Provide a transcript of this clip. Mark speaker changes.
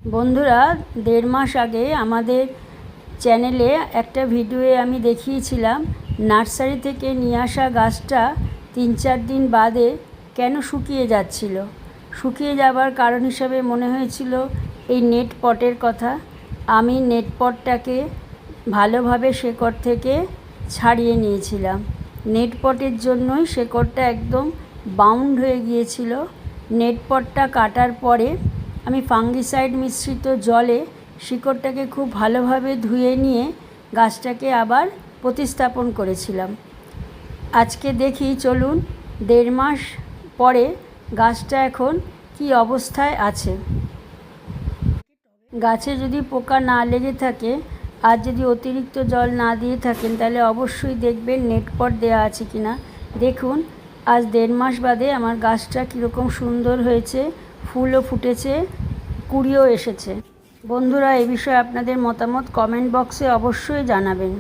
Speaker 1: বন্ধুরা, 1.5 মাস আগে আমাদের চ্যানেলে একটা ভিডিওয়ে আমি দেখিয়েছিলাম নার্সারি থেকে নিয়ে আসা গাছটা 3-4 দিন বাদে কেন শুকিয়ে যাচ্ছিল। শুকিয়ে যাবার কারণ হিসাবে মনে হয়েছিল এই নেট পটের কথা। আমি নেট পটটাকে ভালোভাবে শেকড় থেকে ছাড়িয়ে নিয়েছিলাম। নেট পটের জন্যই শেকড়টা একদম বাউন্ড হয়ে গিয়েছিল। নেট পটটা কাটার পরে আমি ফাঙ্গিসাইড মিশ্রিত জলে শিকড়টাকে খুব ভালোভাবে ধুয়ে নিয়ে গাছটাকে আবার প্রতিস্থাপন করেছিলাম। আজকে দেখি, চলুন 1.5 মাস পরে গাছটা এখন কি অবস্থায় আছে। গাছে যদি পোকা না লেগে থাকে আর যদি অতিরিক্ত জল না দিয়ে থাকেন তাহলে অবশ্যই দেখবেন নেট পট দেওয়া আছে কিনা। দেখুন, আজ 1.5 মাস বাদে আমার গাছটা কীরকম সুন্দর হয়েছে, ফুলও ফুটেছে, কুঁড়িও এসেছে। বন্ধুরা, এ বিষয়ে আপনাদের মতামত কমেন্ট বক্সে অবশ্যই জানাবেন।